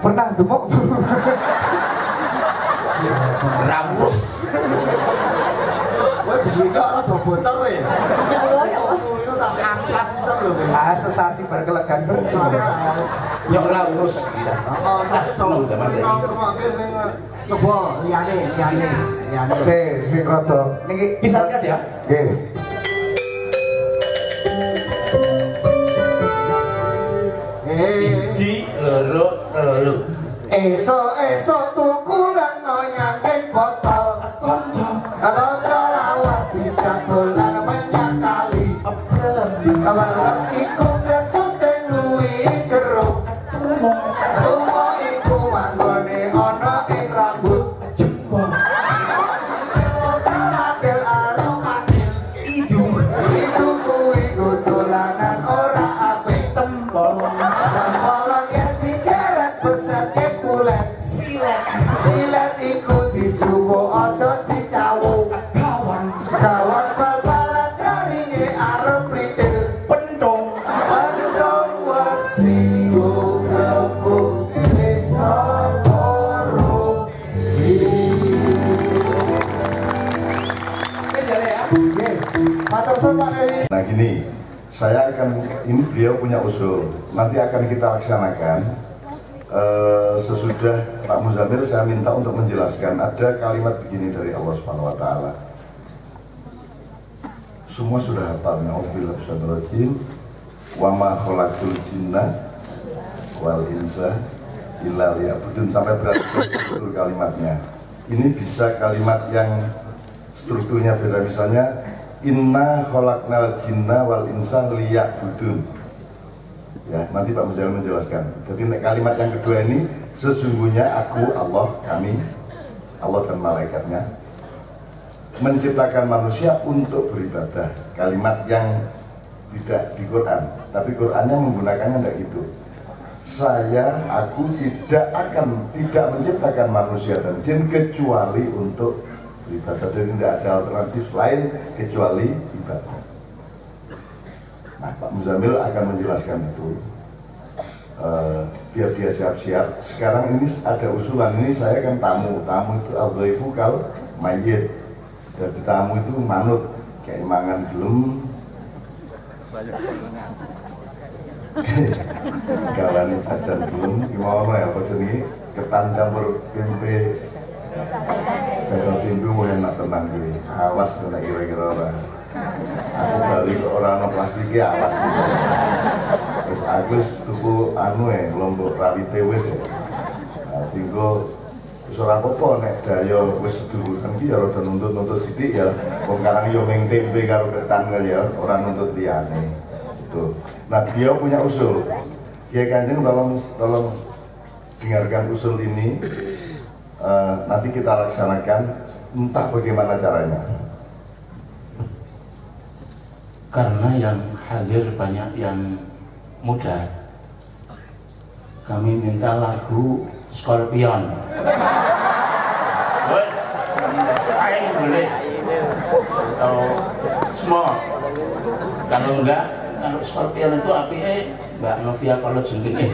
Pernah demok ramus gue begini rada bocor ya itu tak amplas itu loh sesasi berkelegan yang ramus coba liane si rada ini bisa kas ya siji loro telu esok tuku lan nyangking botol kanca lawas dijadolan menyang kali malam iku kecuten luwi jeruk tumo iku manggone ana ing rambut jempol adel arep patil idung itu kuwi dolanan ora apik tempol yang dikeret pesatnya kulet silet iku dijupuk aja dicawuk kawan bal-balan jaringe arep pritil pentung wesi gebuk sing korupsi. Matur suwun Pak Dewi. Nah gini, saya akan, ini beliau punya usul, nanti akan kita laksanakan sesudah Pak Muzamil. Saya minta untuk menjelaskan, ada kalimat begini dari Allah Subhanahu Wa Taala. Semua sudah hafal, na'udzubillah bisyaitonirrajim, wa ma khalaqtul jinna wal insa illa liya'budun, sampai berarti struktur kalimatnya. Ini bisa kalimat yang strukturnya beda, misalnya inna khalaqnal jinna wal insa liya'budun. Ya, nanti Pak Muzamil menjelaskan. Jadi kalimat yang kedua ini, sesungguhnya aku Allah, kami Allah dan malaikatnya menciptakan manusia untuk beribadah. Kalimat yang tidak di Quran, tapi Qurannya menggunakannya tidak gitu. Aku tidak menciptakan manusia dan jin kecuali untuk beribadah. Jadi tidak ada alternatif lain kecuali ibadah. Nah, Pak Muzamil akan menjelaskan itu. Biar dia siap-siap. Sekarang ini ada usulan, ini saya kan tamu itu al-dhaifu kal mayyit. Jadi tamu itu manut, kayak mangan gelem galani jajan gelem gimana ya apa jenenge ketan campur tempe jajan tempe mau enak tenang gue awas kena kira-kira orang aku balik ke orang plastiknya awas terus Agus tuku anu lombok rawite wis tinggal wis ora apa-apa nek daya wis seduluran ki ya rada nuntut sithik ya wong karang yo ming tempe karo ketan ya ora nuntut liyane gitu. Nah dia punya usul Kiai Kanjeng tolong dengarkan usul ini nanti kita laksanakan entah bagaimana caranya karena yang hadir banyak yang muda kami minta lagu Scorpion ayo boleh atau semua kalau enggak kalau Scorpion itu Mbak Novia kalau jengking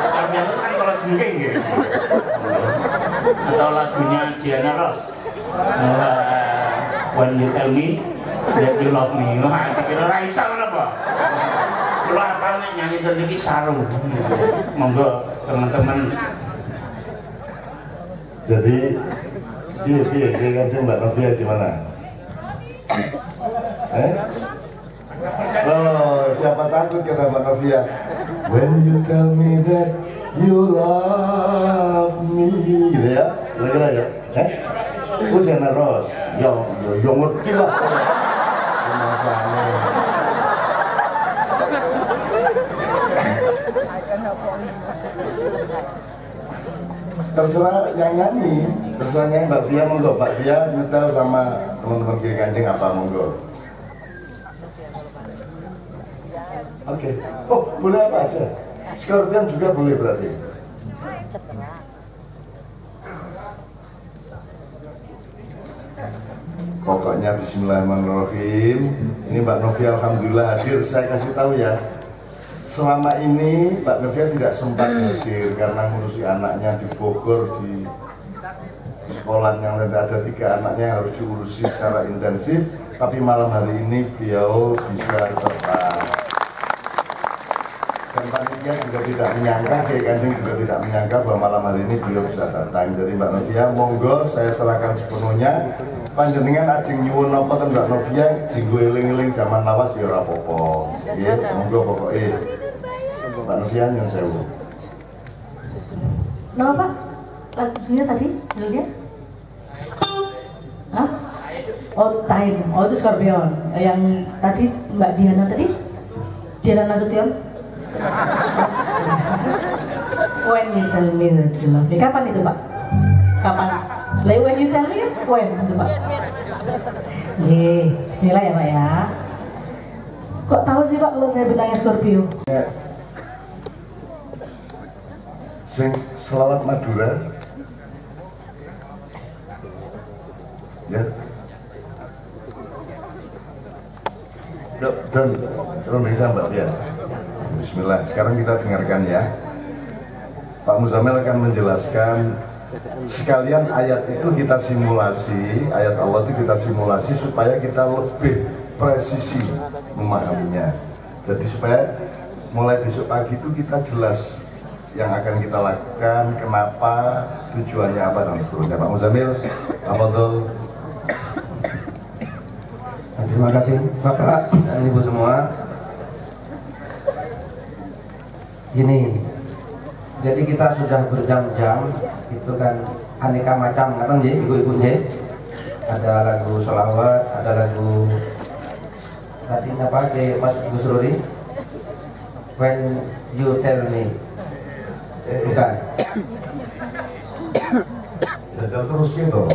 Scorpion itu kan kalau jengking gitu atau lagunya Diana Ross When You Tell Me That You Love Me wah dikira Raisa apa kalau apa nih nyanyi terdiri sarung monggo teman-teman jadi iya kan Mbak Novia gimana? Oh, siapa takut kata Mbak Novia When you tell me that you love me gitu ya kira-kira ya Diana Ross yang ngerti lah terserah yang nyanyi Mbak Fia monggo Mbak Fia nyetel sama teman-teman Kiai Kanjeng apa monggo oke. Oh boleh apa aja Scorpion juga boleh berarti pokoknya bismillahirrahmanirrahim ini Mbak Novia alhamdulillah hadir saya kasih tahu ya selama ini Mbak Novia tidak sempat hadir karena ngurusi anaknya di Bogor di sekolah yang ada 3 anaknya yang harus diurusi secara intensif tapi malam hari ini beliau bisa serta dan panitia juga tidak menyangka Kiai Kanjeng juga tidak menyangka bahwa malam hari ini beliau bisa datang jadi Mbak Novia monggo saya serahkan sepenuhnya panjenengan ajeng nyuwun apa ten Mbak Novia dinggo eling-eling zaman lawas ya ora apa-apa nggih monggo pokoke Mbak Novia nyuwun sewu nama Pak lagunya tadi judulnya hah? Oh Time oh itu Scorpion yang tadi Mbak Diana Diana Nasution When You Tell Me That You Love Me kapan itu Pak? Kapan? When You Tell Me kan when itu Pak? Bismillah ya Pak ya kok tahu sih Pak kalau saya benangnya Scorpio? Sing selawat Madura ya dan tolong bisa Mbak Fia bismillah sekarang kita dengarkan ya Pak Muzamil akan menjelaskan sekalian ayat itu kita simulasi ayat Allah itu kita simulasi supaya kita lebih presisi memahaminya jadi supaya mulai besok pagi itu kita jelas yang akan kita lakukan kenapa tujuannya apa dan seterusnya Pak Muzamil tafadhol. Terima kasih Bapak dan Ibu semua. Gini, jadi kita sudah berjam-jam itu kan aneka macam kan ibu-ibu ada lagu sholawat, ada lagu tadi apa ke Mas Ibu Sururi When You Tell Me bukan jajal terus gitu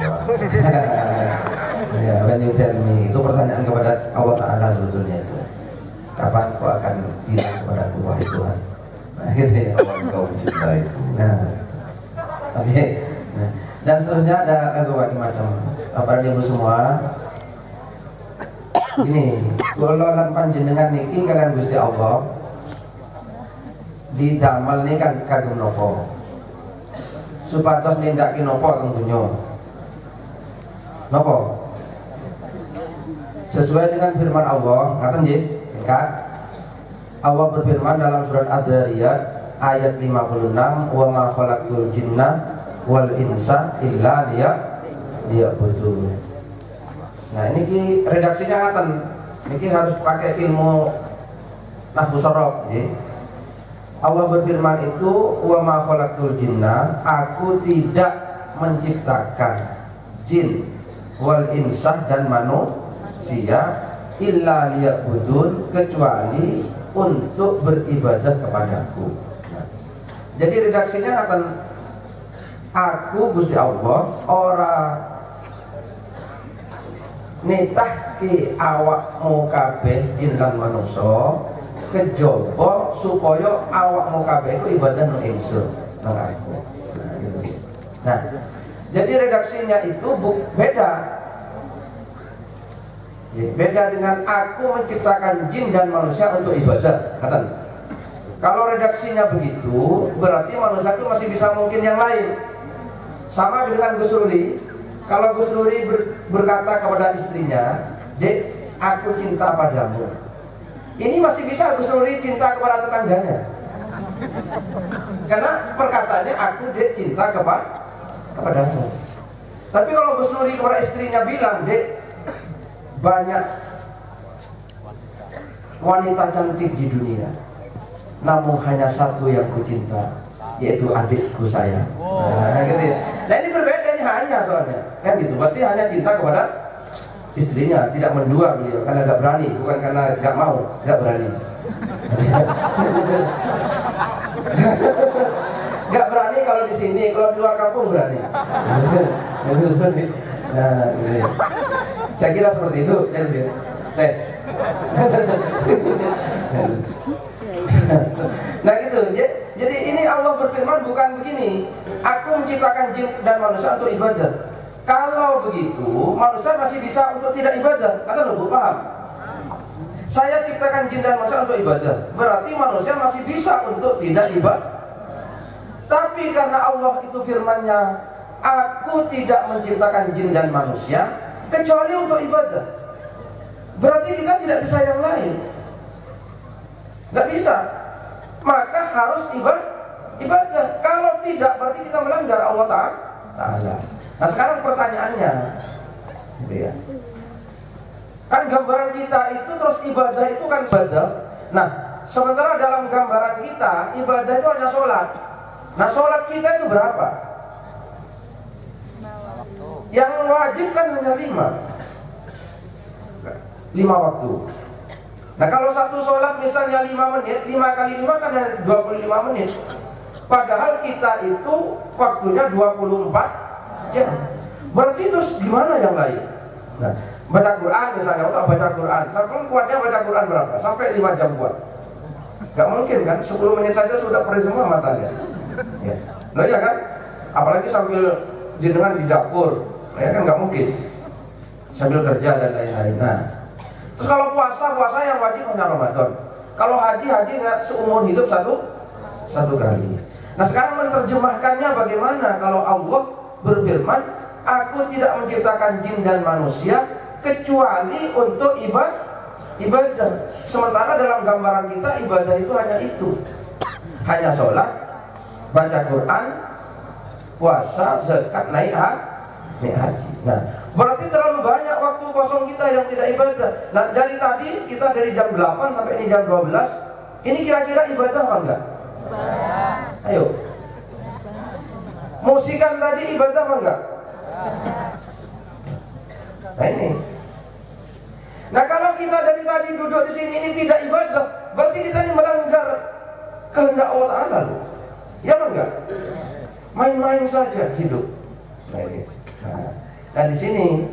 ya, When You Tell Me itu pertanyaan kepada Allah Ta'ala sebetulnya itu kapan kau akan bilang kepada wahai Tuhan nah gitu ya kau mencintai nah oke nah, dan seterusnya ada lagu macam Bapak dan Ibu semua ini kalau lan panjenengan niki kalian Gusti Allah di damel ini kan kagum nopo supados nindaki nopo teng donya nopo Sesuai dengan firman Allah, ngaten Jis, singkat. Allah berfirman dalam surat Ad-Dzariyat ayat 56, "Wa ma khalaqtul jinna wal insa illa liya'budun." Nah, ini ki redaksinya ngaten. Niki harus pakai ilmu nahwu sorof, nggih. Allah berfirman itu, "Wa ma khalaqtul jinna," aku tidak menciptakan jin wal insa dan manusia illa liya'budun, kecuali untuk beribadah kepadaku. Nah, jadi redaksinya akan aku Gusti Allah ora nitahke awakmu kabeh jin lan manungsa kejaba supaya awakmu kabeh iku ibadah nang ingsun, nang aku. Nah, jadi redaksinya itu beda. Beda dengan aku menciptakan jin dan manusia untuk ibadah. Kalau redaksinya begitu, berarti manusia itu masih bisa mungkin yang lain. Sama dengan Gus Ruri. Kalau Gus Ruri berkata kepada istrinya, "Dek, aku cinta padamu." Ini masih bisa Gus Ruri cinta kepada tetangganya. Karena perkataannya, "Aku, Dek, cinta kepadamu." Tapi kalau Gus Ruri kepada istrinya bilang, "Dek, banyak wanita cantik di dunia, namun hanya satu yang kucinta, yaitu adikku saya." Nah, gitu ya. Nah, ini berbeda, ini hanya soalnya kan gitu. Berarti hanya cinta kepada istrinya, tidak mendua beliau karena gak berani, bukan karena gak mau, gak berani. Gak berani kalau di sini, kalau di luar kampung berani. Nah, gitu ya. Saya kira seperti itu, tes. Nah gitu. Jadi ini Allah berfirman bukan begini, aku menciptakan jin dan manusia untuk ibadah. Kalau begitu, manusia masih bisa untuk tidak ibadah. Kata lu, paham? Saya ciptakan jin dan manusia untuk ibadah, berarti manusia masih bisa untuk tidak ibadah. Tapi karena Allah itu firman-Nya, aku tidak menciptakan jin dan manusia kecuali untuk ibadah. Berarti kita tidak bisa yang lain. Tidak bisa. Maka harus ibadah. Kalau tidak, berarti kita melanggar Allah Ta'ala. Nah sekarang pertanyaannya, gitu ya. Kan gambaran kita itu terus ibadah itu kan ibadah. Nah, sementara dalam gambaran kita ibadah itu hanya sholat. Nah sholat kita itu berapa? Yang wajib kan hanya 5 waktu. Nah kalau satu sholat misalnya 5 menit, 5 kali 5 kan 25 menit. Padahal kita itu waktunya 24 jam. Berarti terus gimana yang lain? Nah, baca Quran misalnya, untuk baca Quran, sampai kuatnya baca Quran berapa? Sampai 5 jam kuat. Gak mungkin kan, 10 menit saja sudah perih semua matanya. Ya. Nah ya kan, apalagi sambil jenengan di dapur, ya kan gak mungkin. Sambil kerja dan lain-lain. Nah, terus kalau puasa yang wajib hanya Ramadan. Kalau haji seumur hidup satu kali. Nah sekarang menerjemahkannya bagaimana? Kalau Allah berfirman, aku tidak menciptakan jin dan manusia kecuali untuk ibadah. Sementara dalam gambaran kita ibadah itu hanya itu. Hanya sholat, baca Quran, puasa, zakat, naik haji. Nah, berarti terlalu banyak waktu kosong kita yang tidak ibadah. Nah, dari tadi kita dari jam 8 sampai ini jam 12. Ini kira-kira ibadah apa enggak? Ayo. Musikan tadi ibadah apa enggak? Nah ini. Nah kalau kita dari tadi duduk di sini ini tidak ibadah, berarti kita ini melanggar kehendak Allah Ta'ala. Ya enggak? Main-main saja hidup. Nah ini. Nah di sini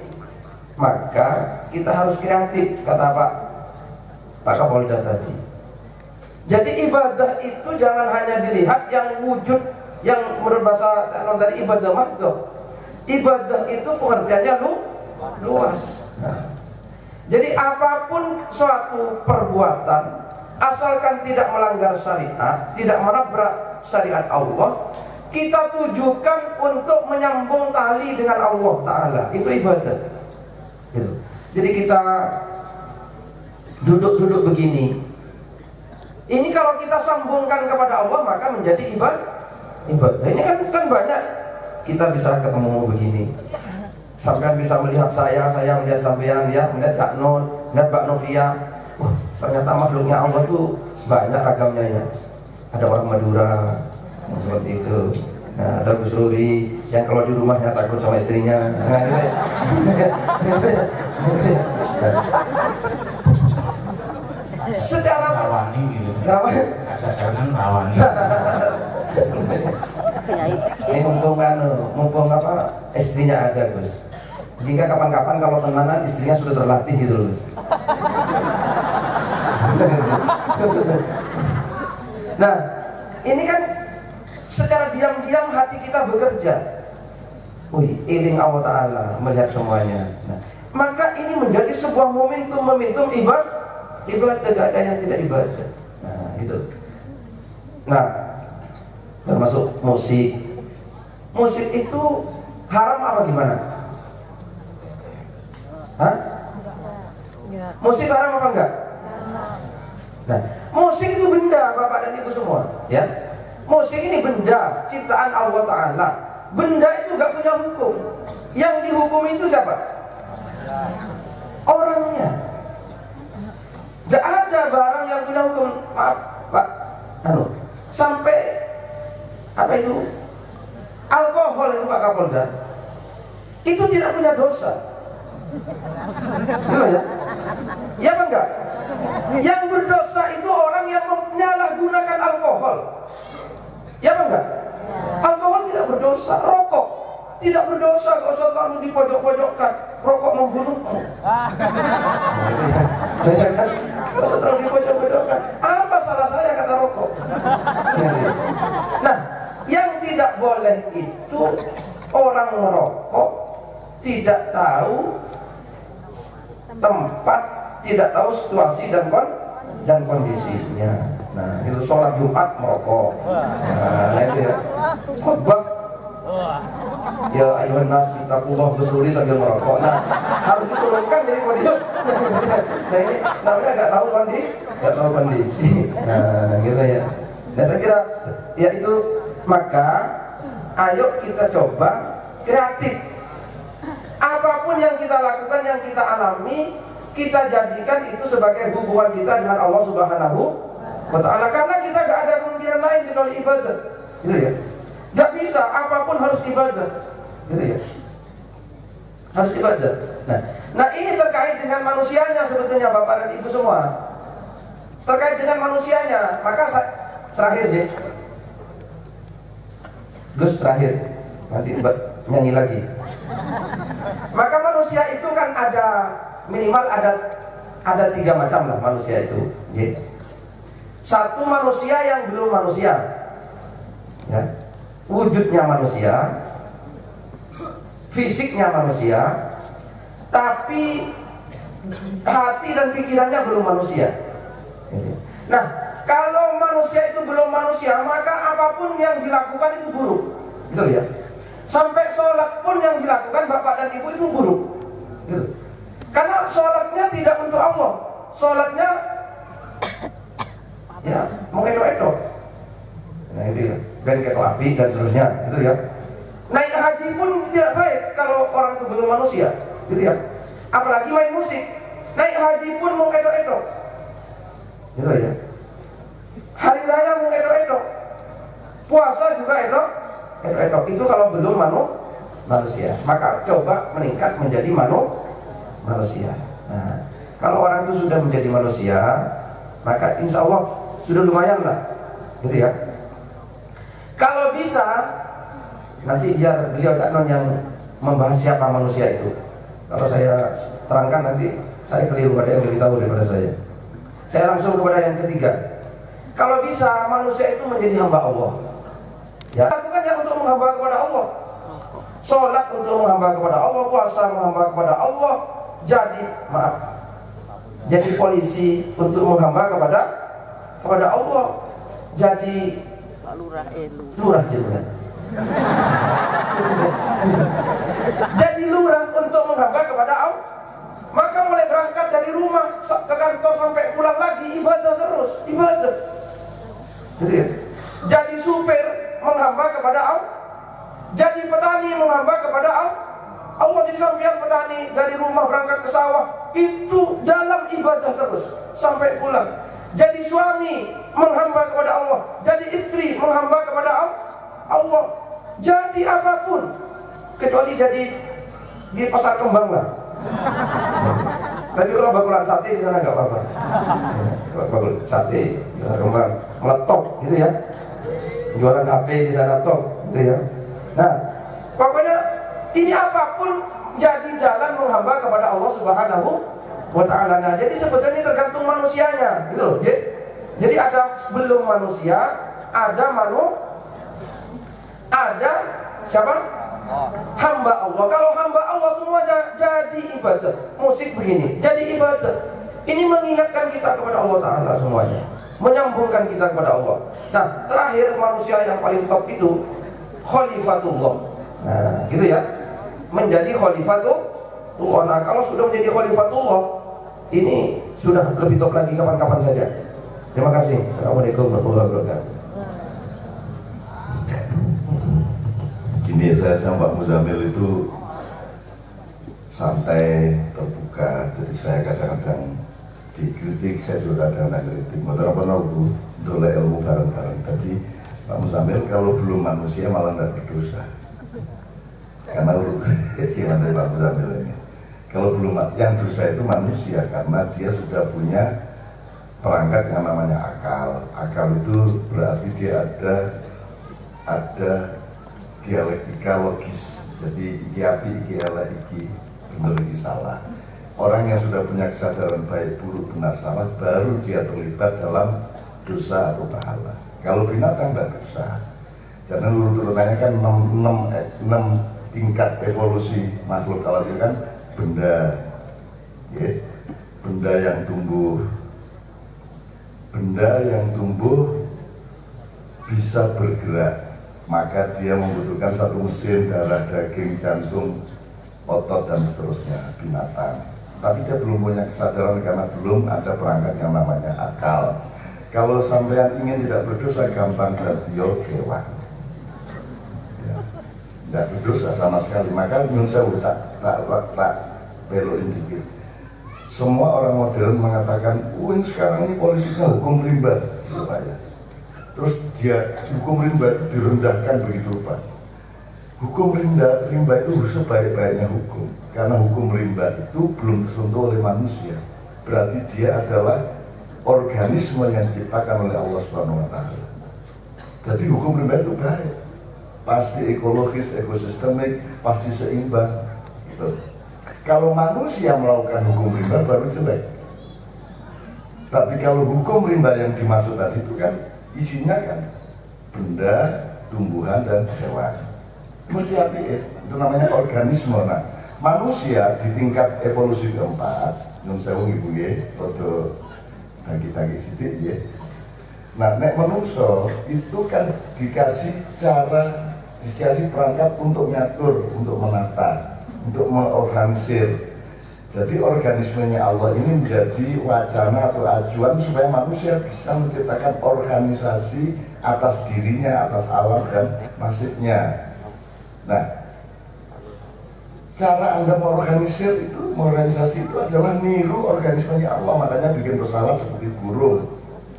maka kita harus kreatif, kata Pak Kapolda tadi. Jadi ibadah itu jangan hanya dilihat yang wujud, yang berbahasa dari ibadah mahdoh. Ibadah itu pengertiannya luas. Nah, jadi apapun suatu perbuatan, asalkan tidak melanggar syariat, tidak menabrak syariat Allah, kita tujukan untuk menyambung tali dengan Allah Ta'ala. Itu ibadah gitu. Jadi kita duduk-duduk begini. Ini kalau kita sambungkan kepada Allah maka menjadi ibadah. Ini kan banyak kita bisa ketemu begini. Sampean bisa melihat saya melihat sampean, ya, melihat Cak Nun, melihat Mbak Novia. Wah, ternyata makhluknya Allah tuh banyak ragamnya ya. Ada orang Madura yang seperti itu. Nah, ada Gus Ruri yang kalau di rumahnya takut sama istrinya. Nah, gitu ya. Secara rawani gitu. Jangan rawani. Ini mumpung apa istrinya ada, Gus. Jika kapan-kapan kalau tenanan istrinya sudah terlatih gitu loh. Nah, ini kan secara diam-diam hati kita bekerja. Wih, iling Allah Ta'ala melihat semuanya. Nah, maka ini menjadi sebuah momentum ibadah, tidak ada yang tidak ibadah. Nah, gitu. Nah, termasuk musik. Musik itu haram apa gimana? Hah? Musik haram apa enggak? Nah, musik itu benda, Bapak dan Ibu semua, ya. Musik ini benda ciptaan Allah Ta'ala. Benda itu enggak punya hukum. Yang dihukum itu siapa? Orangnya. Enggak ada barang yang punya hukum. Maaf, Pak. Sampai apa itu? Alkohol itu Pak Kapolda. Itu tidak punya dosa. Betul ya? Ya apa enggak? Yang berdosa itu orang yang menyalahgunakan alkohol. Ya apa enggak? Alkohol tidak berdosa. Rokok tidak berdosa. Gak usah terlalu dipojok-pojokkan. Rokok membunuhmu. Gak usah terlalu dipojok-pojokkan. Apa salah saya kata rokok? Nah, yang tidak boleh itu orang merokok tidak tahu tempat, tidak tahu situasi dan kondisinya. Nah, itu sholat Jumat merokok. Nah, itu ya. Khutbah, ya ayuhan nas ittaqullah bersuri sambil merokok. Nah, harus diturunkan jadi podium. Nah, ini namanya nggak tahu kondisi. Nah, gitu ya. Nah, saya kira ya itu, maka ayo kita coba kreatif. Apapun yang kita lakukan, yang kita alami, kita jadikan itu sebagai hubungan kita dengan Allah Subhanahu wa Ta'ala. Karena kita gak ada kemungkinan lain kecuali ibadah, gitu ya. Gak bisa, apapun harus ibadah, gitu ya. Harus ibadah. Nah, ini terkait dengan manusianya sebetulnya Bapak dan Ibu semua. Terkait dengan manusianya, maka terakhir deh, Gus terakhir, nanti nyanyi lagi. Maka manusia itu kan ada minimal ada 3 macam lah manusia itu. Satu, manusia yang belum manusia, ya. Wujudnya manusia, fisiknya manusia, tapi hati dan pikirannya belum manusia. Nah, kalau manusia itu belum manusia, maka apapun yang dilakukan itu buruk, gitu ya. Sampai sholat pun yang dilakukan Bapak dan Ibu itu buruk, gitu. Karena sholatnya tidak untuk Allah, sholatnya ya mau edok-edok. Nah itu ya, ben ketok api dan seterusnya, gitu ya. Naik haji pun tidak baik kalau orang itu belum manusia, gitu ya. Apalagi main musik, naik haji pun mau edok-edok, gitu ya. Hari raya mau edok-edok, puasa juga edok. Itu kalau belum manusia, maka coba meningkat menjadi manusia. Nah, kalau orang itu sudah menjadi manusia, maka insya Allah sudah lumayan lah, gitu ya. Kalau bisa, nanti biar beliau Cak Non yang membahas siapa manusia itu. Kalau saya terangkan nanti saya keliru, ada yang lebih tahu daripada saya. Saya langsung kepada yang ketiga. Kalau bisa manusia itu menjadi hamba Allah. Ya, lakukannya untuk menghamba kepada Allah. Sholat untuk menghamba kepada Allah, puasa menghamba kepada Allah, jadi polisi untuk menghamba kepada Allah, jadi lurah juga. Jadi lurah untuk menghamba kepada Allah. Maka ke kantor sampai pulang lagi ibadah terus, ibadah. Gitu ya. Jadi supir menghamba kepada Allah, jadi petani menghamba kepada Allah. Allah di samping petani dari rumah berangkat ke sawah itu dalam ibadah terus sampai pulang. Jadi suami menghamba kepada Allah, jadi istri menghamba kepada Allah. Jadi apapun kecuali jadi di pasar kembang lah. Tapi kalau bakulan sate di sana nggak apa-apa. Bakul sate, pasar kembang, meletok gitu ya. Jualan HP di sana top, gitu ya. Nah, pokoknya ini apapun jadi jalan menghamba kepada Allah Subhanahu wa ta'ala. Nah, jadi sebetulnya tergantung manusianya, gitu loh. Jadi ada sebelum manusia, ada ada siapa? Hamba Allah. Kalau hamba Allah semuanya jadi ibadah. Musik begini, jadi ibadah. Ini mengingatkan kita kepada Allah Ta'ala semuanya, menyambungkan kita kepada Allah. Nah, terakhir manusia yang paling top itu Khalifatullah. Nah, gitu ya. Menjadi Khalifatullah. Nah, kalau sudah menjadi Khalifatullah, ini sudah lebih top lagi kapan-kapan saja. Terima kasih. Assalamualaikum warahmatullahi wabarakatuh. Gini, saya sama Pak Muzamil itu santai, terbuka. Jadi saya kadang-kadang dikritik, saya juga kadang-kadang kritik. Mau apa nopo, doleh ilmu bareng-bareng. Tadi Pak Muzamil kalau belum manusia malah nggak berdosa. Karena urut gimana Pak Muzamil ini? Kalau belum, yang dosa itu manusia karena dia sudah punya perangkat yang namanya akal. Akal itu berarti dia ada dialektika logis. Jadi iki api, iki elek, iki benar, iki salah. Orang yang sudah punya kesadaran baik, buruk, benar, salah, baru dia terlibat dalam dosa atau pahala. Kalau binatang tidak dosa. Karena turun-turunannya kan 6 tingkat evolusi makhluk. Kalau itu kan benda, ya, benda yang tumbuh bisa bergerak, maka dia membutuhkan satu mesin, darah, daging, jantung, otot, dan seterusnya, binatang. Tapi dia belum punya kesadaran karena belum ada perangkat yang namanya akal. Kalau sampean ingin tidak berdosa, gampang jadi hewan. Ya, tidak berdosa sama sekali. Maka menurut saya tak belokin dikit. Semua orang modern mengatakan, sekarang ini politiknya hukum rimba, ya. Terus dia hukum rimba direndahkan begitu rupa. Hukum rimba itu sebaik-baiknya hukum, karena hukum rimba itu belum tersentuh oleh manusia. Berarti dia adalah organisme yang diciptakan oleh Allah Subhanahu wa Ta'ala. Jadi hukum rimba itu baik, pasti ekologis, ekosistemik, pasti seimbang, gitu. Kalau manusia melakukan hukum rimba baru jelek. Tapi kalau hukum rimba yang dimaksud tadi itu kan isinya kan benda, tumbuhan, dan hewan. Mesti api, itu namanya organisme. Nah, manusia di tingkat evolusi keempat, yang saya ibu ya, atau bagi-bagi sidik ya. Nah, nek manusia itu kan dikasih perangkat untuk ngatur, untuk menata, untuk mengorganisir. Jadi organismenya Allah ini menjadi wacana atau acuan supaya manusia bisa menciptakan organisasi atas dirinya, atas alam dan nasibnya. Nah, cara Anda mengorganisasi itu adalah niru organismenya Allah. Makanya bikin pesawat seperti burung,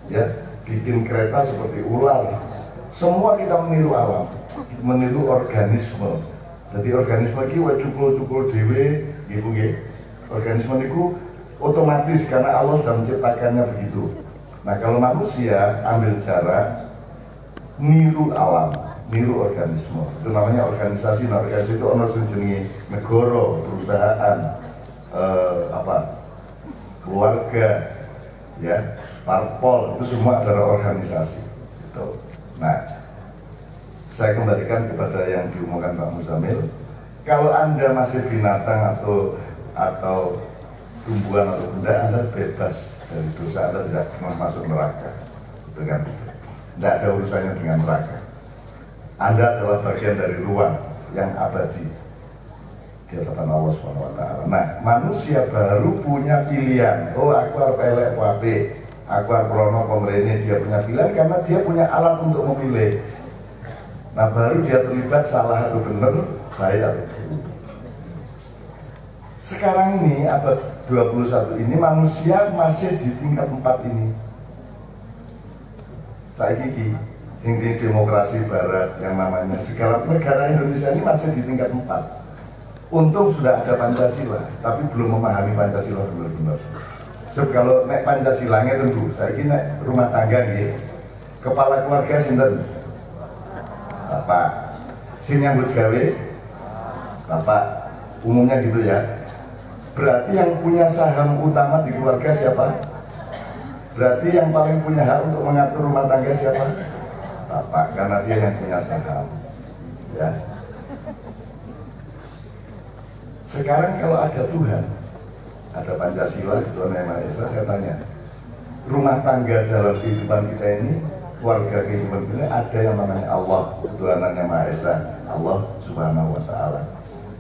ya, bikin kereta seperti ular. Semua kita meniru alam, meniru organisme. Jadi organisme ini cukul-cukul dewe, gitu ya. Organisme itu otomatis karena Allah sudah menciptakannya begitu. Nah, kalau manusia ambil cara niru alam, niru organisme, itu namanya organisasi. Nah, organisasi itu ono sing jenenge negara, perusahaan, keluarga, ya, parpol, itu semua adalah organisasi. Gitu. Nah, saya kembalikan kepada yang diumumkan Pak Muzamil. Kalau Anda masih binatang atau tumbuhan atau benda, Anda bebas dari dosa, Anda tidak pernah masuk neraka. Itu kan? Tidak ada urusannya dengan neraka. Anda adalah bagian dari ruang yang abadi. di hadapan Allah Subhanahu wa taala. Nah, manusia baru punya pilihan. Oh, aku harus elek wape, aku harus prono pemerintah, dia punya pilihan karena dia punya alat untuk memilih. Nah, baru dia terlibat salah atau benar, baik atau buruk. Sekarang ini abad 21 ini manusia masih di tingkat 4 ini. Saya gigi, singkring demokrasi barat yang namanya segala negara Indonesia ini masih di tingkat 4. Untung sudah ada Pancasila, tapi belum memahami Pancasila benar-benar. Sebab kalau naik Pancasilanya tentu, saya kira rumah tangga nih, kepala keluarga sinten, bapak, sing nyambut gawe, bapak, umumnya gitu ya. Berarti yang punya saham utama di keluarga siapa? Berarti yang paling punya hak untuk mengatur rumah tangga siapa? Bapak, karena dia yang punya saham. Ya. Sekarang kalau ada Tuhan, ada Pancasila, Tuhan Yang Maha Esa, saya tanya, rumah tangga dalam kehidupan kita ini, keluarga kehidupan kita, ada yang namanya Allah, Tuhan Yang Maha Esa, Allah Subhanahu wa Ta'ala.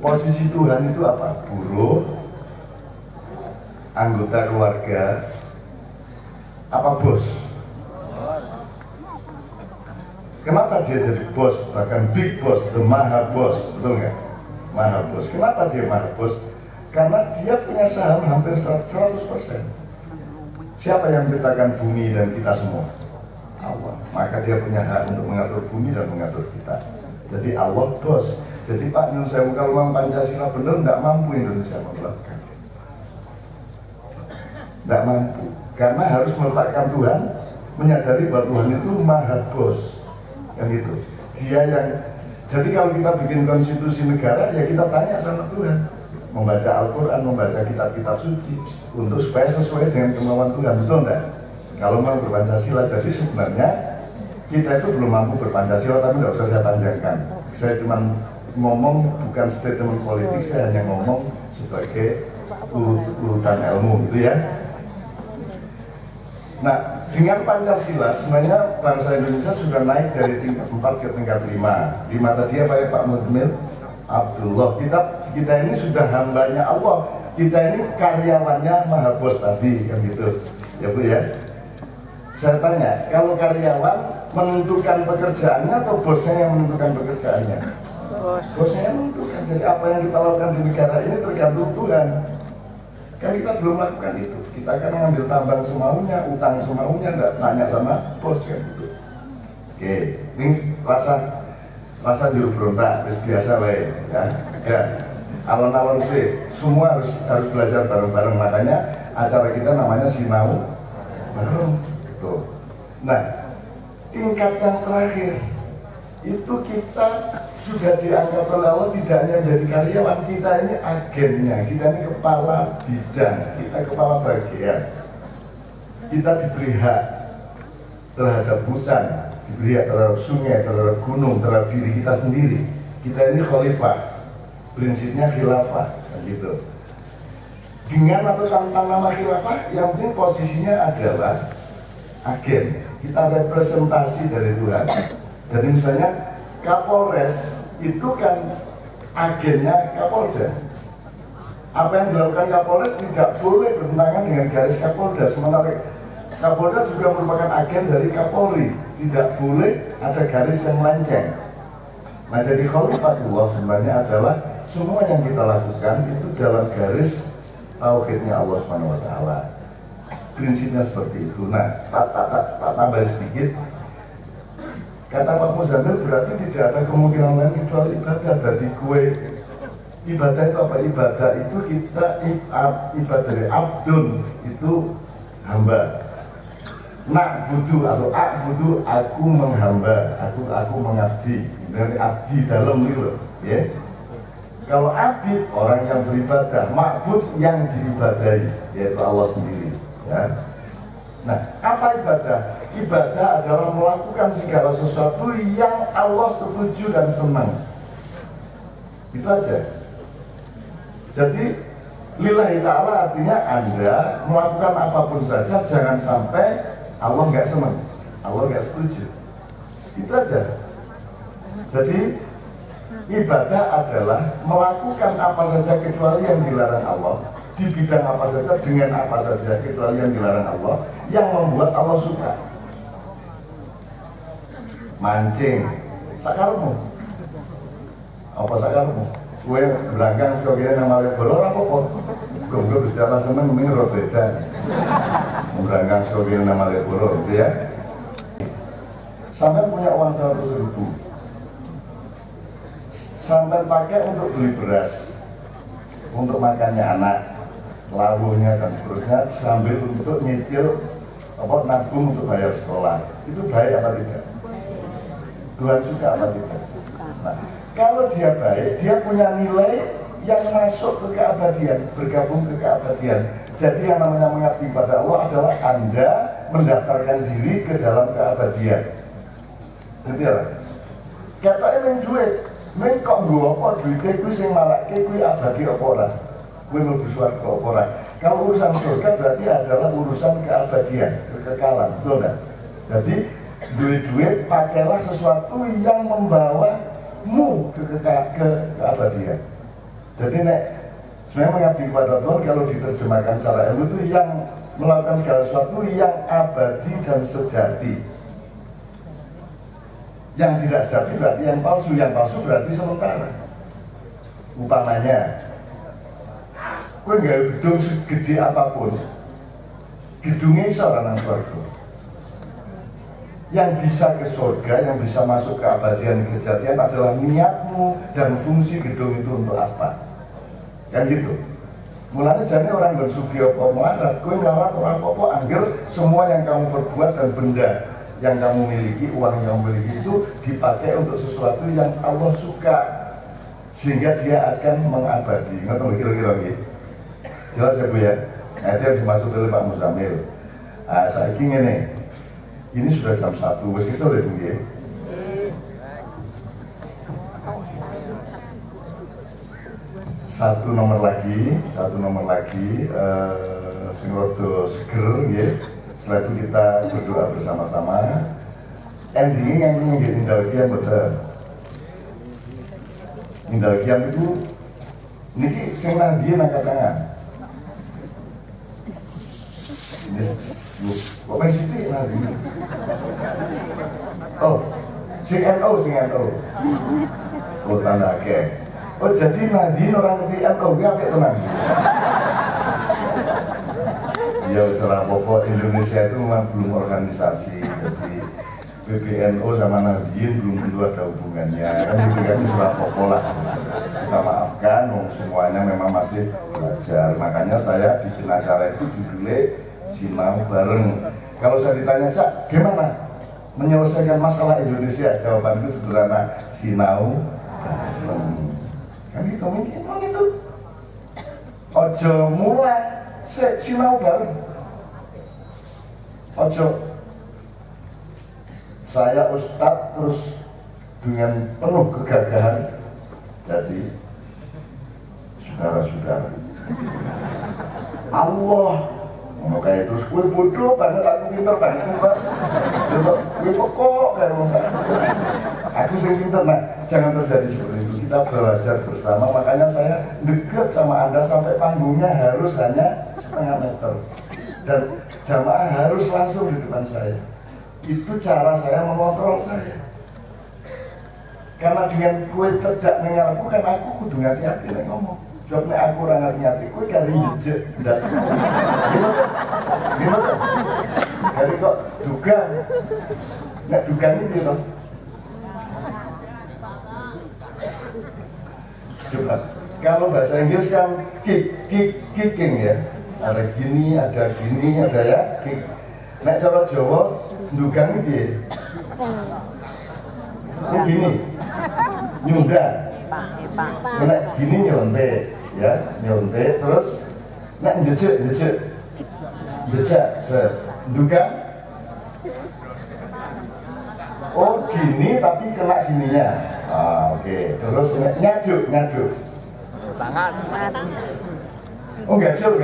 Posisi Tuhan itu apa? Buruh, anggota keluarga, apa bos? Kenapa dia jadi bos? Bahkan big boss, the maha bos, betul nggak? Maha bos. Kenapa dia maha bos? Karena dia punya saham hampir 100%. Siapa yang menciptakan bumi dan kita semua? Allah. Maka dia punya hak untuk mengatur bumi dan mengatur kita. Jadi Allah bos. Jadi Pak Nyun Sewu, kalau memang Pancasila benar, nggak mampu Indonesia menerapkan. Nggak mampu, karena harus meletakkan Tuhan, menyadari bahwa Tuhan itu maha bos, kan gitu. Dia yang, jadi kalau kita bikin konstitusi negara, ya kita tanya sama Tuhan, membaca Al-Quran, membaca kitab-kitab suci, untuk supaya sesuai dengan kemauan Tuhan, betul enggak? Kalau mau berpancasila, jadi sebenarnya kita itu belum mampu berpancasila, tapi nggak usah saya panjangkan. Saya cuma ngomong bukan statement politik, saya hanya ngomong sebagai urutan ilmu, gitu ya. Nah, dengan Pancasila sebenarnya bangsa Indonesia sudah naik dari tingkat 4 ke tingkat 5. 5 tadi apa ya Pak Muzmil? Abdullah. Kita ini sudah hambanya Allah. Kita ini karyawannya Maha Bos tadi, kan gitu. Ya Bu ya. Saya tanya, kalau karyawan menentukan pekerjaannya atau bosnya yang menentukan pekerjaannya? Bosnya yang menentukan. Jadi apa yang kita lakukan di negara ini tergantung Tuhan. Kan kita belum melakukan itu. Kita kan ngambil tambang semaunya, utang semaunya, nggak tanya sama bos kan gitu. Oke, ini rasa juru berontak, biasa baik, ya. Ya, alon-alon sih, semua harus belajar bareng-bareng. Makanya acara kita namanya Sinau bareng. Gitu. Nah, tingkat yang terakhir itu kita sudah dianggap oleh Allah tidak hanya menjadi karyawan, kita ini agennya, kita ini kepala bidang, kita kepala bagian. Kita diberi hak terhadap hutan, diberi hak terhadap sungai, terhadap gunung, terhadap diri kita sendiri. Kita ini khalifah, prinsipnya khilafah, gitu. Dengan atau tanpa nama khilafah, yang penting posisinya adalah agen. Kita representasi dari Tuhan. Jadi misalnya Kapolres itu kan agennya Kapolda. Apa yang dilakukan Kapolres tidak boleh bertentangan dengan garis Kapolda. Sementara Kapolda juga merupakan agen dari Kapolri. Tidak boleh ada garis yang melenceng. Nah, jadi khalifatullah sebenarnya adalah semua yang kita lakukan itu dalam garis tauhidnya Allah Subhanahu wa Ta'ala. Prinsipnya seperti itu. Nah, tak tambah sedikit. Kata Pak Muzamil, berarti tidak ada kemungkinan lain kecuali ibadah. Dari kue ibadah itu apa? Ibadah itu kita ibadah dari abdun, itu hamba. Nak budu atau budu, aku menghamba, aku mengabdi. Dari abdi dalam itu, ya. Kalau abid orang yang beribadah, ma'bud yang diibadahi, yaitu Allah sendiri. Ya. Nah, apa ibadah? Ibadah adalah melakukan segala sesuatu yang Allah setuju dan senang. Itu aja. Jadi lillahi ta'ala artinya Anda melakukan apapun saja, jangan sampai Allah nggak senang, Allah nggak setuju. Itu aja. Jadi Ibadah adalah melakukan apa saja kecuali yang dilarang Allah, di bidang apa saja dengan apa saja kecuali yang dilarang Allah, yang membuat Allah suka. Mancing, sakarmu. Apa sakarmu? Kue berangkang suka kira nama Malioboro apa-apa. Gue berjalan seneng mending road wedan. Berangkang suka kira nama Malioboro, gitu ya. Sampai punya uang 100.000, sampai pakai untuk beli beras, untuk makannya anak, labuhnya dan seterusnya, sambil untuk nyicil nabung untuk bayar sekolah. Itu baik apa tidak? Tuhan suka apa tidak? Nah, kalau dia baik, dia punya nilai yang masuk ke keabadian, bergabung ke keabadian. Jadi yang namanya mengabdi pada Allah adalah Anda mendaftarkan diri ke dalam keabadian. Gitu ya? Katanya menjuit, kok gue apa duitnya gue sing malake gue abadi apa ora? Gue mlebu swarga apa ora? Kalau urusan surga berarti adalah urusan keabadian, kekekalan, betul enggak? Jadi duit-duit pakailah sesuatu yang membawamu ke keabadian. Jadi nek sebenarnya mengabdi kepada Tuhan kalau diterjemahkan secara ilmu itu yang melakukan segala sesuatu yang abadi dan sejati. Yang tidak sejati berarti yang palsu berarti sementara. Umpamanya, gue nggak gedung segede apapun, gedungnya iso nang surga. Yang bisa ke surga, yang bisa masuk ke abadian kesejatian adalah niatmu dan fungsi gedung itu untuk apa. Kan gitu. Mulanya jadi orang bersugi apa melarat, gue melarat orang apa angger semua yang kamu perbuat dan benda yang kamu miliki, uang yang kamu miliki itu dipakai untuk sesuatu yang Allah suka, sehingga dia akan mengabadi. Ngerti kira-kira gitu? Jelas ya Bu ya? Nah, itu yang dimaksud oleh Pak Muzamil. Nah, saya ingin ini sudah jam 1, wes kisah udah Bu ya? Satu nomor lagi, sing rada seger ya. Setelah itu kita berdoa bersama-sama. Endingnya yang menjadi indalkiam betul. Indalkiam itu niki sing nang dia angkat tangan. Ini kok main sithik nanti. Oh, sing NO. Oh tanda akeh. Oh jadi Nadine orang ngerti NO kuwi apik tenan. Ya usaha pokok Indonesia itu memang belum organisasi, jadi PBNU sama Nadine belum tentu ada hubungannya, kan itu kan usaha pokok lah. Kita maafkan, semuanya memang masih belajar. Makanya saya bikin acara itu judulnya Sinau Bareng. Kalau saya ditanya, Cak, gimana menyelesaikan masalah Indonesia? Jawabanku sederhana, Sinau Bareng. Kan gitu, mungkin itu. Ojo mulai sinau bareng. Ojo saya Ustadz terus dengan penuh kegagahan jadi saudara-saudara Allah mau kayak terus gue bodoh banget, aku pinter banget gue pokok kayak masa aku sing pinter. Nah jangan terjadi seperti itu, kita belajar bersama. Makanya saya dekat sama Anda sampai panggungnya harus hanya setengah meter dan jamaah harus langsung di depan saya. Itu cara saya mengontrol saya, karena dengan kue cedak mengarepku kan aku kudu hati-hati nek ngomong. Jawabnya aku orang hati-hati, kue kari jejek ndas gimana kari kok dugang nek dugang ini loh. Coba kalau bahasa Inggris kan kicking ya, ada gini, ada ya, kick. Nek cara Jawa dugang iki gini, nyundang. Nek gini nyontek, ya, nyontek terus nek jejek, dugang. Oh gini tapi kena sininya. Oke. Terus nyaduk. Tangan. Oh gajul.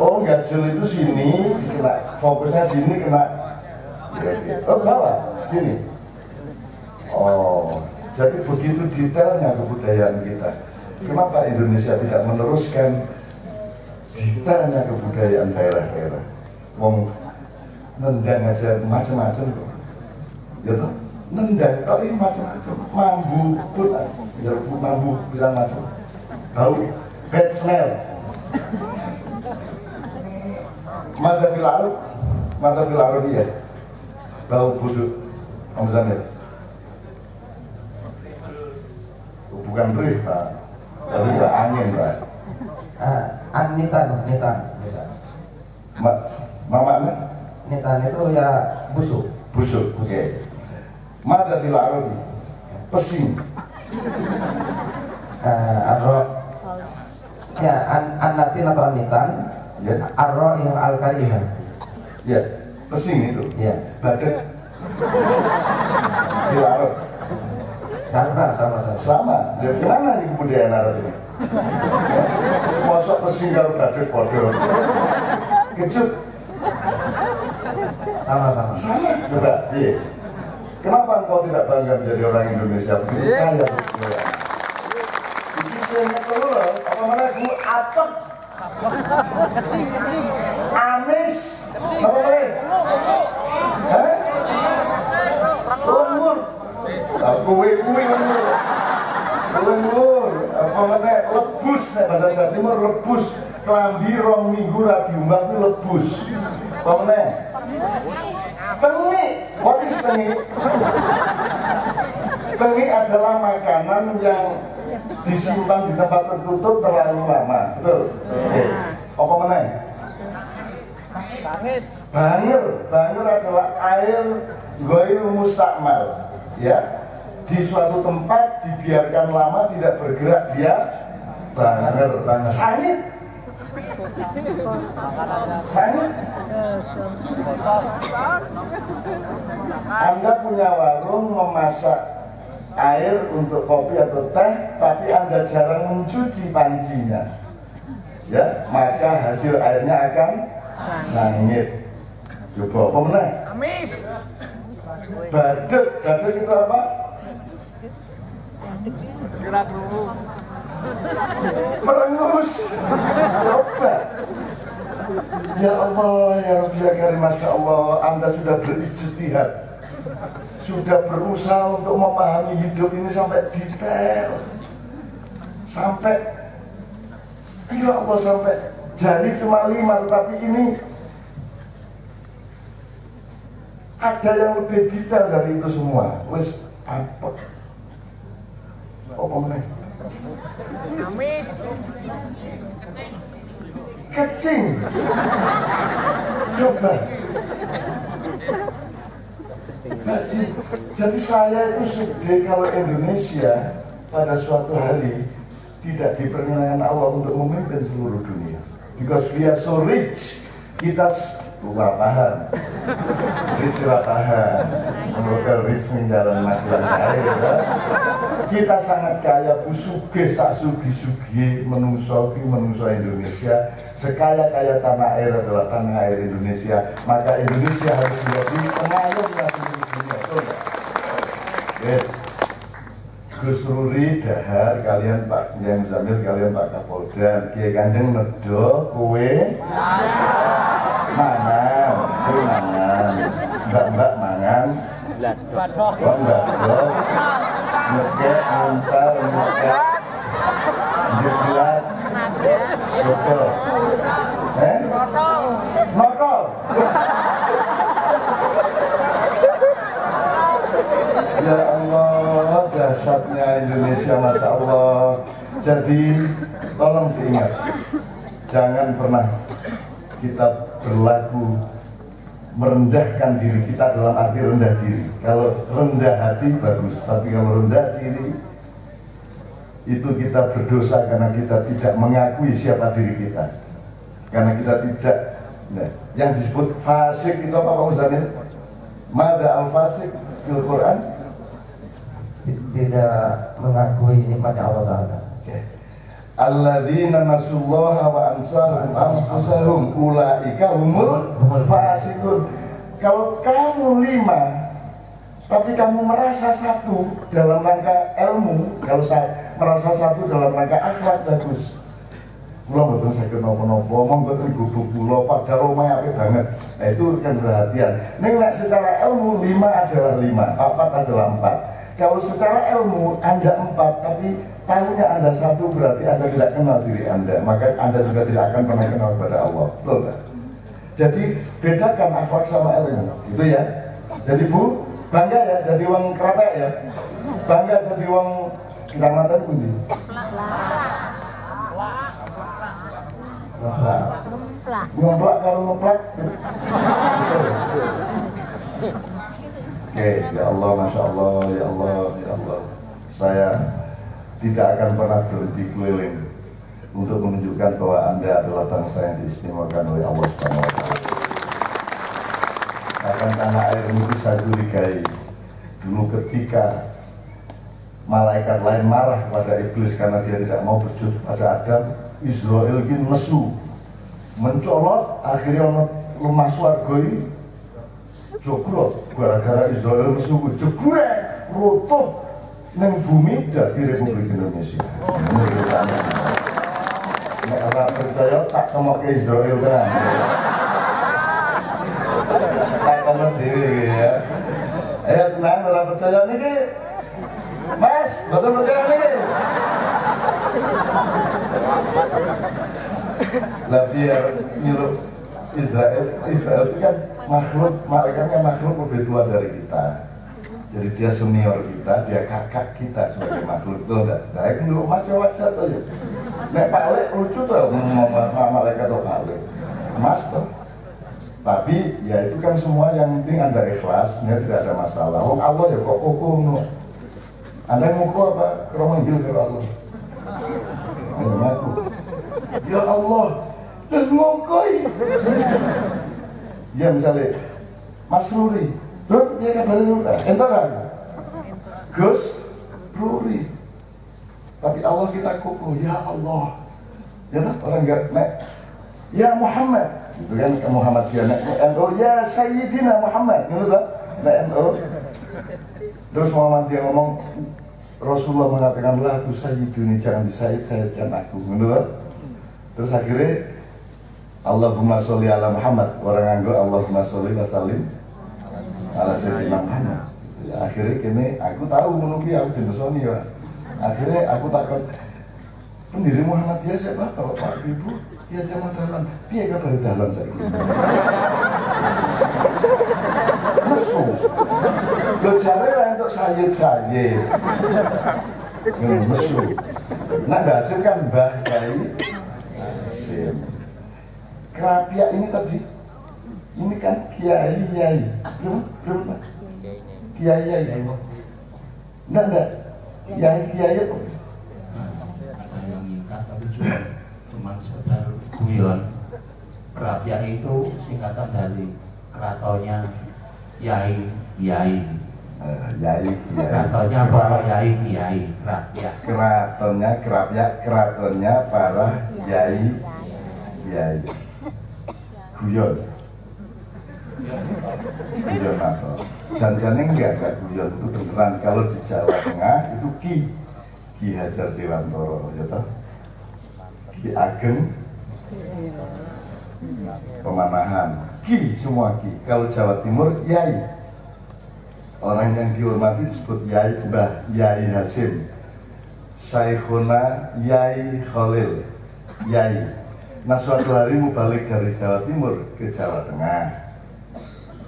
Oh gajul itu sini kena, fokusnya sini kena. Oh bawah, sini. Oh, jadi begitu detailnya kebudayaan kita. Kenapa Indonesia tidak meneruskan detailnya kebudayaan daerah-daerah? Wong nendang aja macam-macam kok. Gitu? Nendang, oh ini macam-macam. Mambu pun, mambu bilang macam. Bau, bad smell. Mata filarut dia. Bau busuk. Om Zamil. Bukan brief, Pak. Tapi ya angin, Pak. Nitan. Mama Nitan itu ya busuk. Busuk, oke. Okay. Mada fil arabi, pesing. Arro, ya anatin atau anitan. Ya. Arro yang al-karihah. Ya, pesing itu. Ya. Badet. Fil arab. Sama. Ya, gimana nih kebudayaan Arab ini? Masa pesing kalau badet bodoh. Kecut. Sama. Coba, iya. Kenapa engkau tidak bangga menjadi orang Indonesia? Begitu kaya kebudayaan. Ini saya ngekel loh, apa mana gue apek. Amis. Apa mana? Hah? Lengur. Kue lengur. Apa mana? Lebus. Bahasa Jawa Timur lebus. Kelambi rong minggu ra diumbang itu lebus. Apa mana? Tengi. What is tengi? Tengi adalah makanan yang disimpan di tempat tertutup terlalu lama. Betul? Oke. Apa mana? Bangir adalah air ghair mustakmal. Ya. Di suatu tempat dibiarkan lama tidak bergerak dia bangir. Sangit. Anda punya warung memasak air untuk kopi atau teh, tapi Anda jarang mencuci pancinya, ya, maka hasil airnya akan sangit. Coba apa meneh? Amis. Badut itu apa? Merengus. Coba. Ya Allah, ya Rabbi ya Karim, Masya Allah, Anda sudah berijtihad, sudah berusaha untuk memahami hidup ini sampai detail, sampai ya Allah, sampai jari cuma 5, tetapi ini ada yang lebih detail dari itu semua. Wes apa? Apa meneh? Amis. Kecing. Coba. Jadi saya itu sudah, kalau Indonesia pada suatu hari tidak diperkenankan Allah untuk memimpin seluruh dunia, because we are so rich, kita paham, rich ratahan, menurut rich menjalan makilan kaya, kita sangat kaya, busugih, sak sugi-sugi, menungso Indonesia, sekaya-kaya tanah air adalah tanah air Indonesia, maka Indonesia harus menjadi pengayomnya seluruh dunia. Yes. Gus Ruri dahar, kalian Pak Yang Zamil, kalian Pak Kapolda, Kiai Kanjeng nedo, kowe mangan, mbak mangan, kok mbak ngekek, antar, ngekek, jelat, betul, notol. Ya Allah, dahsyatnya Indonesia, Masya Allah. Jadi tolong diingat, jangan pernah kita berlaku merendahkan diri kita dalam arti rendah diri. Kalau rendah hati bagus, tapi kalau rendah diri itu kita berdosa karena kita tidak mengakui siapa diri kita. Karena kita tidak, nah, yang disebut fasik itu apa Pak Muzamil? Mada al-fasik fil Quran? Tidak mengakui nikmatnya Allah Ta'ala. Alladzina nasullaha wa ansahum anfusahum ulaika humul fasikun. Kalau kamu 5 Tapi kamu merasa satu dalam rangka ilmu, kalau saya merasa satu dalam rangka akhlak bagus. Kula mboten saged napa-napa, monggo ten gubuk kula padahal omahe apik banget. Nah, itu kan perhatian. Ning nek secara ilmu 5 adalah 5, 4 adalah 4. Kalau secara ilmu Anda 4 tapi tahunya Anda satu berarti Anda tidak kenal diri Anda, maka Anda juga tidak akan pernah kenal kepada Allah. Betul kan? Jadi bedakan akhlak sama ilmu, gitu ya. Jadi Bu, bangga ya jadi wong kerapek ya. Bangga jadi wong kecamatan pundi? Ngomplak kalau ngomplak. Oke, ya Allah, Masya Allah, ya Allah, ya Allah. Saya tidak akan pernah berhenti keliling untuk menunjukkan bahwa Anda adalah bangsa yang diistimewakan oleh Allah Subhanahu wa Ta'ala. Bahkan tanah air ini bisa curigai. Dulu ketika malaikat lain marah kepada iblis karena dia tidak mau bersujud pada Adam, Israel ini nesu, mencolot, akhirnya lemah suargoi, jokrot, gara-gara Israel nesu, jegrek, rotoh, neng bumi dari Republik Indonesia. Nek orang percaya tak kemok ke Israel kan? Tak kemok diri ya. Ayo tenang, orang percaya nih, Mas, betul percaya nih. Lah biar nyuruh Israel itu kan makhluk, malaikatnya makhluk lebih tua dari kita. Jadi dia senior kita, dia kakak kita sebagai makhluk itu enggak. Nah, itu dulu Mas wajar tuh ya. Nek Pak Lek lucu tuh malaikat tuh Pak Lek. Mas tuh. Tapi ya itu kan semua yang penting Anda ikhlas, ya tidak ada masalah. Wong Allah ya kok koko ngono. Anda nguku apa? Kromanggil ke Allah. Ayo ngaku. Ya Allah, dan ngokoi. Ya misalnya Mas Ruri, Rur, dia kabarin Rur, entar kan? Gus, Ruri. Tapi Allah kita kuku, ya Allah. Ya tak, orang enggak, nek, ya Muhammad. Itu kan Muhammad dia, nek, NO, ya Sayyidina Muhammad. Gitu tak, nek NO. Terus Muhammad dia ngomong, Rasulullah mengatakan, lah tu Sayyiduni, jangan disayid-sayidkan aku. Gitu tak. Terus akhirnya, Allahumma sholli ala Muhammad. Orang anggo Allahumma sholli wa sallim ala Sayyidina Muhammad. Ya, akhirnya kini aku tahu menunggu aku jenisoni ya. Akhirnya aku takut pendiri Muhammadiyah siapa? Bapak Ibu, ya jamaah dalam. Piye kabar dalam saya ini? Nesu. Lo jare ra untuk sayid. Nesu. Nah, Hasim kan Mbah Kyai Hasim. Kerapiak ini tadi, ini kan Kiai. Belum Pak? Kiai. Enggak. Kiai apa? Ada yang ngikat tapi cuma sekedar guyon. Kerapiak itu singkatan dari keratonya Yai. Keratonya para Yai. Kerapiak. Keratonya para Yai. Guyon atau janjane enggak guyon, itu beneran. Kalau di Jawa Tengah itu Ki Hajar Dewantoro ya toh, Ki Ageng Pemanahan, Ki semua Ki. Kalau Jawa Timur Yai, orang yang dihormati disebut Yai. Mbah Yai Hasim, Syekhuna Yai Khalil Yai. Nah suatu hari mau balik dari Jawa Timur ke Jawa Tengah.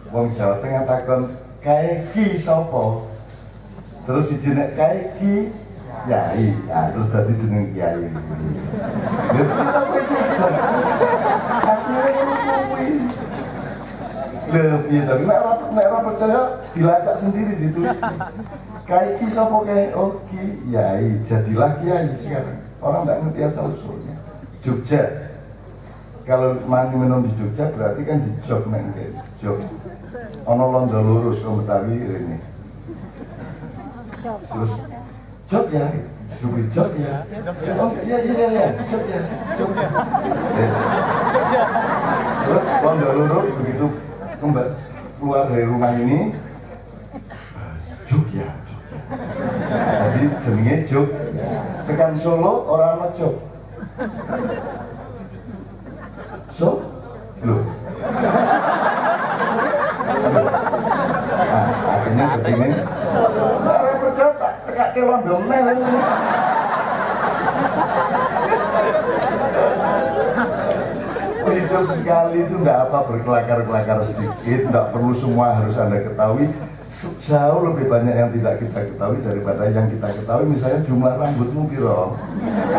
Wong Jawa Tengah takon, kae Ki sopo? Terus dijenek kae Ki Yai. Nah, terus tadi jeneng Kiai. Lha kita kuwi aja. Asline kuwi. Lha piye to? Nek ora percaya dilacak sendiri ditulis. Kae Ki sopo kae? Oh Ki Yai. Jadilah Kiai sekarang. Orang enggak ngerti asal usulnya. Jogja. Kalau mandi minum di Jogja berarti kan di jog neng jog. Ono londo lurus ke Betawi ini. Terus jog ya, jog ya. Oh iya, jog ya. Yes. Terus londo lurus begitu keluar dari rumah ini, Jogja. Jadi jenenge Jogja. Tekan Solo orang ana Jog. So, loh. Nah, akhirnya begini. Ora percaya tak tekake London neh. Hidup sekali itu enggak apa berkelakar-kelakar sedikit, enggak perlu semua harus Anda ketahui. Jauh lebih banyak yang tidak kita ketahui daripada yang kita ketahui. Misalnya jumlah rambutmu piro,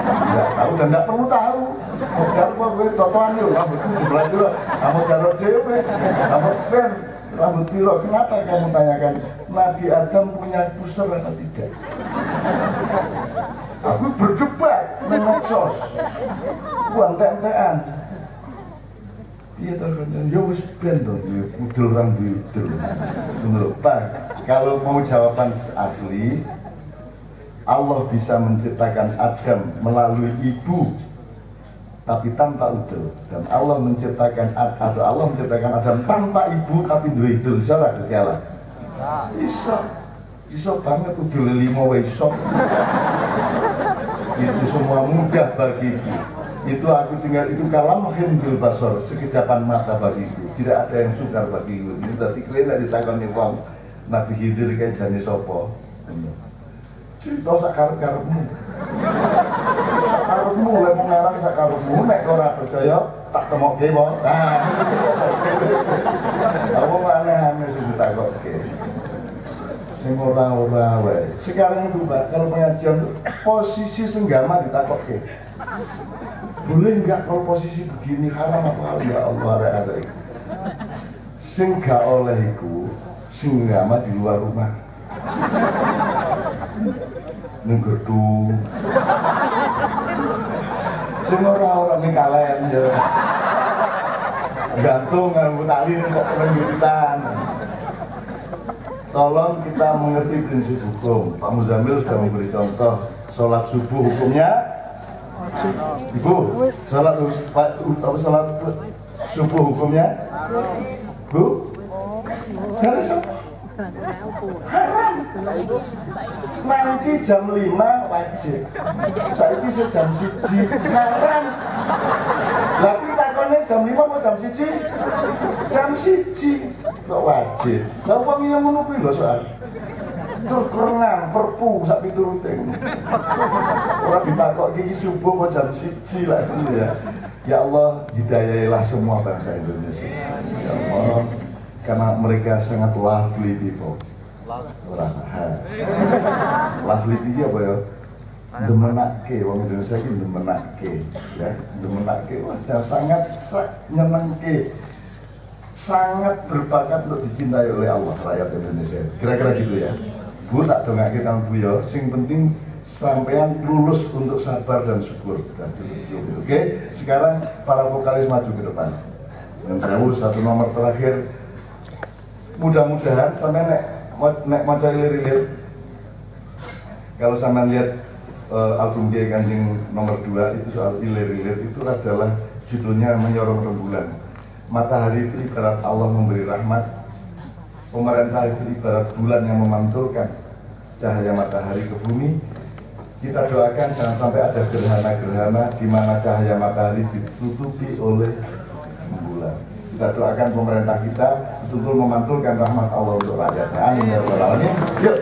nggak tahu dan nggak perlu tahu. Kalau gue totoan yuk rambutmu jumlah piro, kamu taruh dewe, kamu pen rambut piro. Kenapa kamu tanyakan Nabi Adam punya puster atau tidak? Aku berdebat meneksos, buang TNT-an. Iya terus, ya wis ben to, udul orang udul. Menurut Pak, kalau mau jawaban asli, Allah bisa menciptakan Adam melalui ibu, tapi tanpa udul. Dan Allah menciptakan Adam tanpa ibu, tapi dua udul. Bisa lah, berjalan. Bisa banget udul 5 iso. Itu semua mudah bagiku. Itu aku tinggal itu kalam hindul basor, sekejapan mata bagiku. Tidak ada yang sukar bagiku. Ini tadi kalian tidak ditakoni wong Nabi Khidir kayak jane sopo. Cerita sakarep-karepmu. Sakarepmu lek mau ngarang sakarepmu nek ora percaya tak temokke wae. Nah. Aku aneh-aneh sing ditakokke. Sing ora wae. Sekarang itu Pak, kalau pengajian posisi senggama ditakokke. Boleh enggak kalau posisi begini haram apa ya Allah ada itu. Sing gak oleh iku sing ngama di luar rumah. Ning gedung. Sing ora ning kalen ya. Gantung nganggo tali kok penjutan. Tolong kita mengerti prinsip hukum. Pak Muzamil sudah memberi contoh sholat subuh hukumnya. Ibu, salat subuh hukumnya? Bu? Harus haram. Nanti jam 5 wajib. Saiki sejam 1 haram. Tapi takonnya jam 5 mau jam 1? Jam 1 kok wajib. Lah wong yang ngono kuwi lho soal. Kerengan, perpu, sak pituruting. Orang ditakok iki subuh mau jam 1 lah ya. Ya Allah, hidayailah semua bangsa Indonesia. Ya Allah, karena mereka sangat lovely people. Lovely people apa ya? Demenake, wong Indonesia iki demenake, ya. Demenake, wah sangat nyenengke. Sangat berbakat untuk dicintai oleh Allah rakyat Indonesia. Kira-kira gitu ya. Bu tak dongake kang Bu ya, sing penting sampean lulus untuk sabar dan syukur. Oke, sekarang para vokalis maju ke depan. Dan saya satu nomor terakhir. Mudah-mudahan sampai nek maca ilir-ilir. Kalau sampean lihat album Kiai Kanjeng nomor 2 itu soal ilir-ilir itu adalah judulnya Menyorong Rembulan. Matahari itu ibarat Allah memberi rahmat. Pemerintah itu ibarat bulan yang memantulkan cahaya matahari ke bumi. Kita doakan jangan sampai ada gerhana-gerhana di mana cahaya matahari ditutupi oleh bulan. Kita doakan pemerintah kita betul-betul memantulkan rahmat Allah untuk rakyatnya. Amin ya rabbal alamin. Yuk.